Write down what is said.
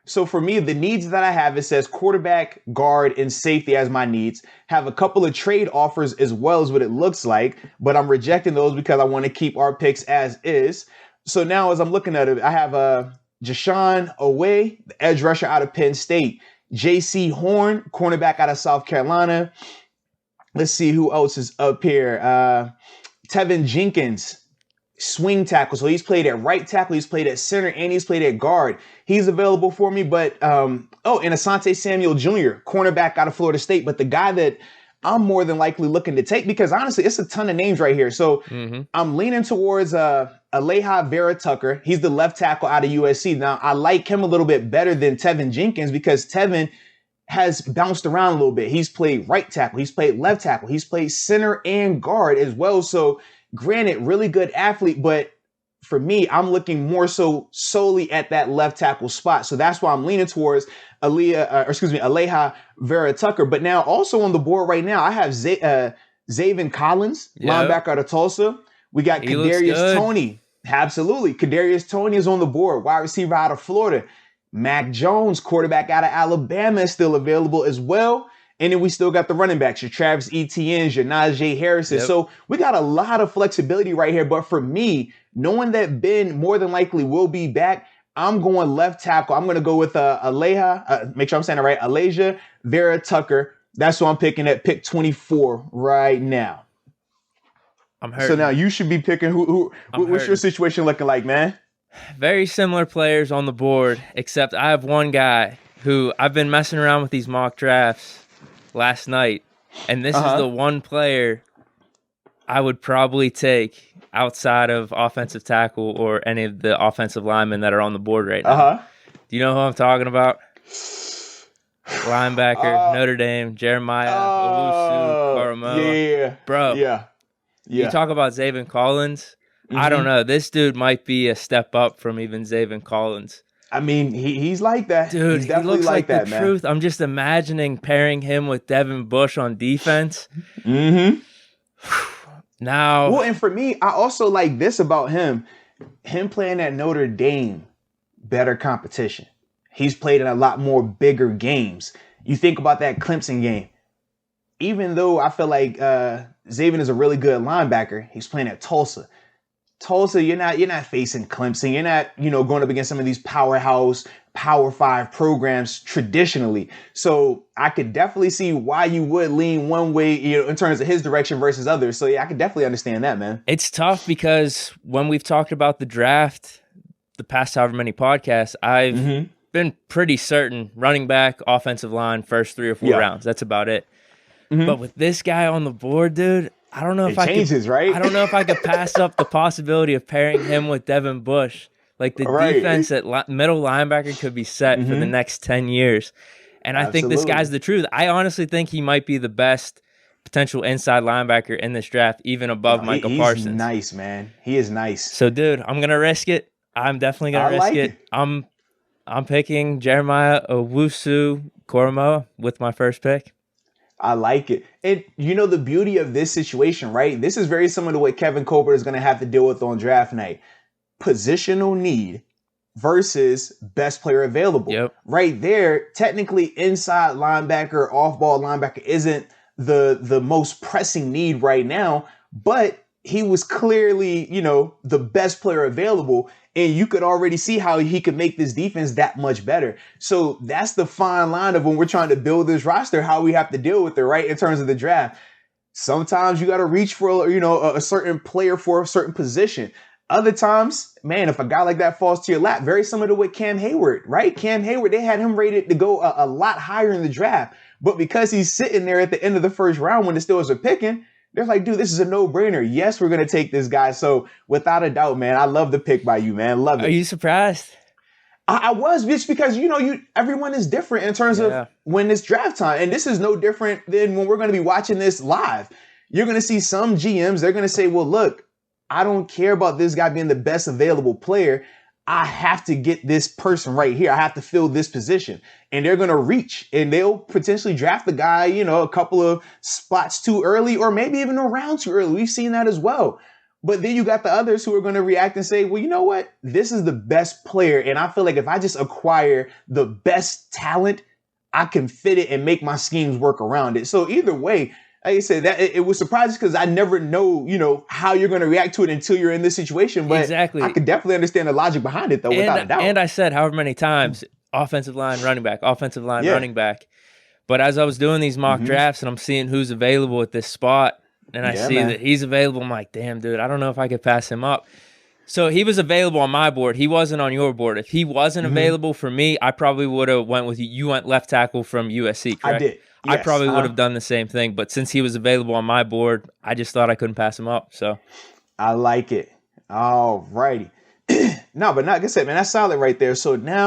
So for me, the needs that I have, it says quarterback, guard, and safety as my needs. Have a couple of trade offers as well as what it looks like, but I'm rejecting those because I want to keep our picks as is. So now as I'm looking at it, I have Jashawn Owe, the edge rusher out of Penn State. J.C. Horn, cornerback out of South Carolina. Let's see who else is up here. Tevin Jenkins, swing tackle. So he's played at right tackle, he's played at center, and he's played at guard. He's available for me, but and Asante Samuel Jr., cornerback out of Florida State. But the guy that I'm more than likely looking to take, because honestly, it's a ton of names right here. So I'm leaning towards Aleha Vera Tucker. He's the left tackle out of USC. Now, I like him a little bit better than Tevin Jenkins because Tevin has bounced around a little bit. He's played right tackle, he's played left tackle, he's played center and guard as well. So granted, really good athlete, but for me, I'm looking more so solely at that left tackle spot. So that's why I'm leaning towards Aleha Vera Tucker. But now also on the board right now, I have Zaven Collins, linebacker out of Tulsa. We got Kadarius Toney. Absolutely. Kadarius Toney is on the board, wide receiver out of Florida. Mac Jones, quarterback out of Alabama, is still available as well. And then we still got the running backs, your Travis Etienne's, your Najee Harrison. So we got a lot of flexibility right here. But for me, knowing that Ben more than likely will be back, I'm going left tackle. I'm going to go with Aleha, make sure I'm saying it right, Aleja Vera Tucker. That's who I'm picking at pick 24 right now. I'm hurting. So now you should be picking what's your situation looking like, man? Very similar players on the board, except I have one guy who I've been messing around with these mock drafts last night, and this is the one player I would probably take outside of offensive tackle or any of the offensive linemen that are on the board right now. Do you know who I'm talking about? Linebacker, Notre Dame, Jeremiah Owusu-Koramoah. Yeah. Bro. Yeah. You talk about Zaven Collins. I don't know. This dude might be a step up from even Zaven Collins. I mean, he's like that. Dude, he's definitely he looks like that, the man. truth. I'm just imagining pairing him with Devin Bush on defense. Now, well, and for me, I also like this about him. Him playing at Notre Dame, better competition. He's played in a lot more bigger games. You think about that Clemson game. Even though I feel like Zaven is a really good linebacker, he's playing at Tulsa. Tulsa, you're not facing Clemson. You're not, going up against some of these powerhouse, Power 5 programs traditionally. So I could definitely see why you would lean one way, in terms of his direction versus others. So yeah, I could definitely understand that, man. It's tough because when we've talked about the draft, the past however many podcasts, I've been pretty certain running back, offensive line, first 3 or 4 rounds. That's about it. But with this guy on the board, dude, I don't know if I could pass up the possibility of pairing him with Devin Bush. Like the defense at middle linebacker could be set for the next 10 years. And I think this guy's the truth. I honestly think he might be the best potential inside linebacker in this draft, even above Michael Parsons. He's nice, man. He is nice. So, dude, I'm going to risk it. I'm definitely going to risk it. I'm picking Jeremiah Owusu-Koramoah with my first pick. I like it. And the beauty of this situation, right? This is very similar to what Kevin Colbert is going to have to deal with on draft night. Positional need versus best player available. Yep. Right there, technically inside linebacker, off-ball linebacker isn't the most pressing need right now, but he was clearly, the best player available. And you could already see how he could make this defense that much better. So that's the fine line of when we're trying to build this roster, how we have to deal with it, right? In terms of the draft. Sometimes you got to reach for, a certain player for a certain position. Other times, man, if a guy like that falls to your lap, very similar to what Cam Hayward, right? Cam Hayward, they had him rated to go a lot higher in the draft. But because he's sitting there at the end of the first round when the Steelers are picking, they're like, dude, this is a no-brainer. Yes, we're going to take this guy. So without a doubt, man, I love the pick by you, man. Love it. Are you surprised? I was, just because, everyone is different in terms of when it's draft time. And this is no different than when we're going to be watching this live. You're going to see some GMs, they're going to say, well, look, I don't care about this guy being the best available player. I have to get this person right here. I have to fill this position. And they're going to reach and they'll potentially draft the guy, a couple of spots too early or maybe even a round too early. We've seen that as well. But then you got the others who are going to react and say, well, you know what? This is the best player. And I feel like if I just acquire the best talent, I can fit it and make my schemes work around it. So either way, like I said, that it was surprising because I never know, how you're going to react to it until you're in this situation. But exactly. I could definitely understand the logic behind it, though, without a doubt. And I said however many times, offensive line, running back, offensive line, running back. But as I was doing these mock drafts and I'm seeing who's available at this spot, and I see that he's available, I'm like, damn, dude, I don't know if I could pass him up. So he was available on my board. He wasn't on your board. If he wasn't available for me, I probably would have went with you. You went left tackle from USC, correct? I did. Yes. I probably would have done the same thing. But since he was available on my board, I just thought I couldn't pass him up. So I like it. All righty. No, but like I said, man, that's solid right there. So now